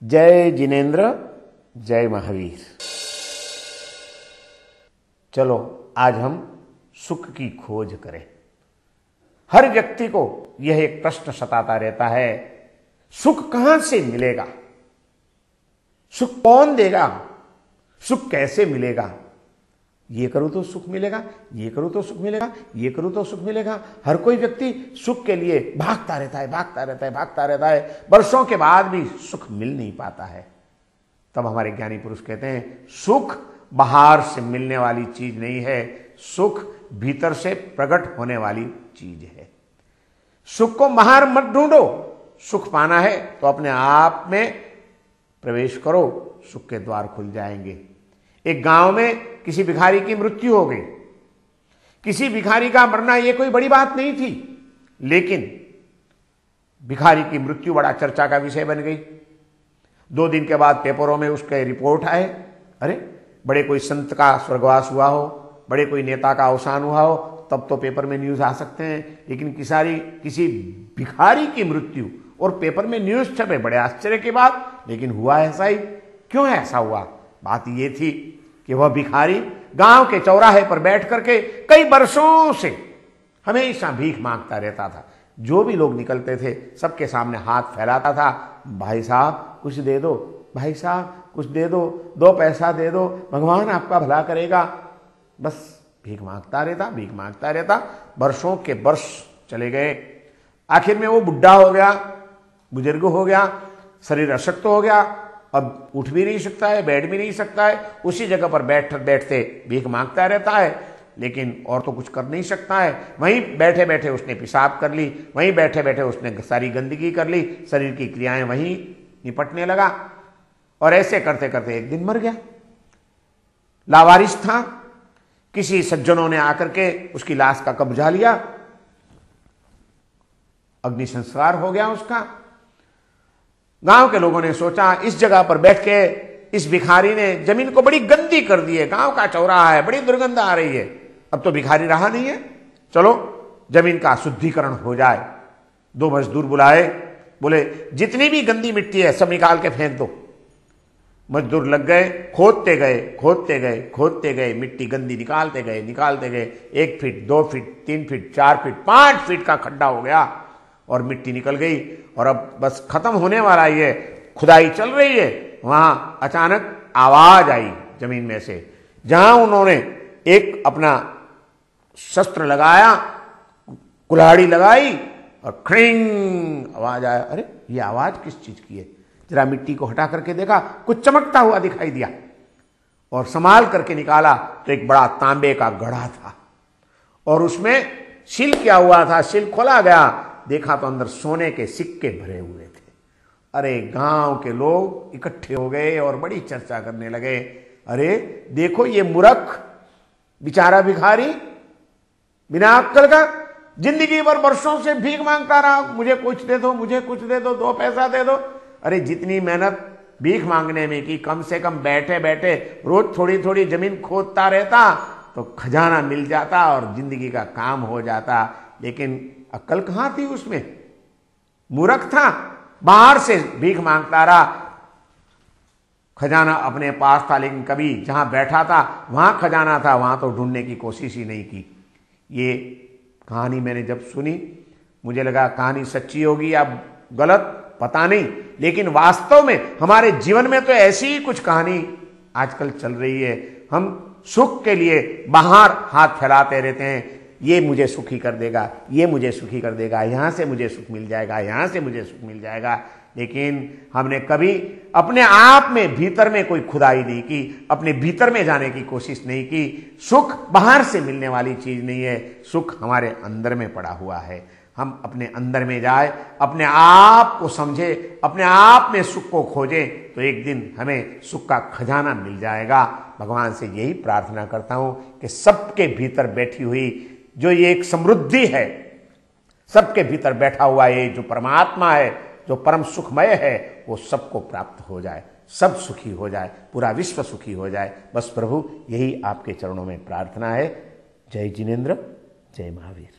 जय जिनेंद्र, जय महावीर। चलो आज हम सुख की खोज करें। हर व्यक्ति को यह एक प्रश्न सताता रहता है, सुख कहां से मिलेगा, सुख कौन देगा, सुख कैसे मिलेगा। ये करूं तो सुख मिलेगा, ये करूं तो सुख मिलेगा, ये करूं तो सुख मिलेगा। हर कोई व्यक्ति सुख के लिए भागता रहता है, भागता रहता है, भागता रहता है। वर्षों के बाद भी सुख मिल नहीं पाता है। तब हमारे ज्ञानी पुरुष कहते हैं, सुख बाहर से मिलने वाली चीज नहीं है, सुख भीतर से प्रकट होने वाली चीज है। सुख को बाहर मत ढूंढो। सुख पाना है तो अपने आप में प्रवेश करो, सुख के द्वार खुल जाएंगे। एक गांव में किसी भिखारी की मृत्यु हो गई। किसी भिखारी का मरना यह कोई बड़ी बात नहीं थी, लेकिन भिखारी की मृत्यु बड़ा चर्चा का विषय बन गई। 2 दिन के बाद पेपरों में उसके रिपोर्ट आए, अरे बड़े कोई संत का स्वर्गवास हुआ हो, बड़े कोई नेता का अवसान हुआ हो, तब तो पेपर में न्यूज आ सकते हैं। लेकिन किसी भिखारी की मृत्यु और पेपर में न्यूज छपे, बड़े आश्चर्य की बात। लेकिन हुआ ऐसा ही। क्यों ऐसा हुआ? बात ये थी कि वह भिखारी गांव के चौराहे पर बैठ करके कई वर्षों से हमेशा भीख मांगता रहता था। जो भी लोग निकलते थे सबके सामने हाथ फैलाता था, भाई साहब कुछ दे दो, भाई साहब कुछ दे दो, 2 पैसा दे दो, भगवान आपका भला करेगा। बस भीख मांगता रहता, भीख मांगता रहता। वर्षों के वर्ष चले गए। आखिर में वो बुढ़ा हो गया, बुजुर्ग हो गया, शरीर अशक्त हो गया, अब उठ भी नहीं सकता है, बैठ भी नहीं सकता है। उसी जगह पर बैठते भीख मांगता रहता है, लेकिन और तो कुछ कर नहीं सकता है। वहीं बैठे बैठे उसने पेशाब कर ली, वहीं बैठे बैठे उसने सारी गंदगी कर ली, शरीर की क्रियाएं वहीं निपटने लगा। और ऐसे करते करते एक दिन मर गया। लावारिस था। किसी सज्जनों ने आकर के उसकी लाश का कब्जा लिया, अग्नि संस्कार हो गया उसका। गांव के लोगों ने सोचा, इस जगह पर बैठ के इस भिखारी ने जमीन को बड़ी गंदी कर दी है, गांव का चौराहा है, बड़ी दुर्गंध आ रही है, अब तो भिखारी रहा नहीं है, चलो जमीन का शुद्धिकरण हो जाए। 2 मजदूर बुलाए, बोले जितनी भी गंदी मिट्टी है सब निकाल के फेंक दो। मजदूर लग गए, खोदते गए, खोदते गए, खोदते गए, मिट्टी गंदी निकालते गए, निकालते गए। 1 feet, 2 feet, 3 feet, 4 feet, 5 feet का खड्डा हो गया और मिट्टी निकल गई। और अब बस खत्म होने वाला ही है, खुदाई चल रही है। वहां अचानक आवाज आई जमीन में से। जहां उन्होंने एक अपना शस्त्र लगाया, कुल्हाड़ी लगाई और खिंग आवाज आया। अरे ये आवाज किस चीज की है? जरा मिट्टी को हटा करके देखा, कुछ चमकता हुआ दिखाई दिया और संभाल करके निकाला तो एक बड़ा तांबे का घड़ा था और उसमें सिल किया हुआ था। सिल खोला गया, देखा तो अंदर सोने के सिक्के भरे हुए थे। अरे गांव के लोग इकट्ठे हो गए और बड़ी चर्चा करने लगे, अरे देखो ये मूर्ख बेचारा भिखारी बिना अक्कल का जिंदगी भर वर्षों से भीख मांगता रहा, मुझे कुछ दे दो, मुझे कुछ दे दो, 2 पैसा दे दो। अरे जितनी मेहनत भीख मांगने में की, कम से कम बैठे बैठे रोज थोड़ी थोड़ी जमीन खोदता रहता तो खजाना मिल जाता और जिंदगी का काम हो जाता। लेकिन अक्ल कहां थी उसमें? मूर्ख था, बाहर से भीख मांगता रहा। खजाना अपने पास था, लेकिन कभी जहां बैठा था वहां खजाना था, वहां तो ढूंढने की कोशिश ही नहीं की। ये कहानी मैंने जब सुनी, मुझे लगा कहानी सच्ची होगी या गलत, पता नहीं, लेकिन वास्तव में हमारे जीवन में तो ऐसी ही कुछ कहानी आजकल चल रही है। हम सुख के लिए बाहर हाथ फैलाते रहते हैं, ये मुझे सुखी कर देगा, ये मुझे सुखी कर देगा, यहां से मुझे सुख मिल जाएगा, यहां से मुझे सुख मिल जाएगा। लेकिन हमने कभी अपने आप में भीतर में कोई खुदाई नहीं की, अपने भीतर में जाने की कोशिश नहीं की। सुख बाहर से मिलने वाली चीज नहीं है, सुख हमारे अंदर में पड़ा हुआ है। हम अपने अंदर में जाए, अपने आप को समझे, अपने आप में सुख को खोजे तो एक दिन हमें सुख का खजाना मिल जाएगा। भगवान से यही प्रार्थना करता हूं कि सबके भीतर बैठी हुई जो ये एक समृद्धि है, सबके भीतर बैठा हुआ ये जो परमात्मा है, जो परम सुखमय है, वो सबको प्राप्त हो जाए, सब सुखी हो जाए, पूरा विश्व सुखी हो जाए। बस प्रभु यही आपके चरणों में प्रार्थना है। जय जिनेंद्र, जय महावीर।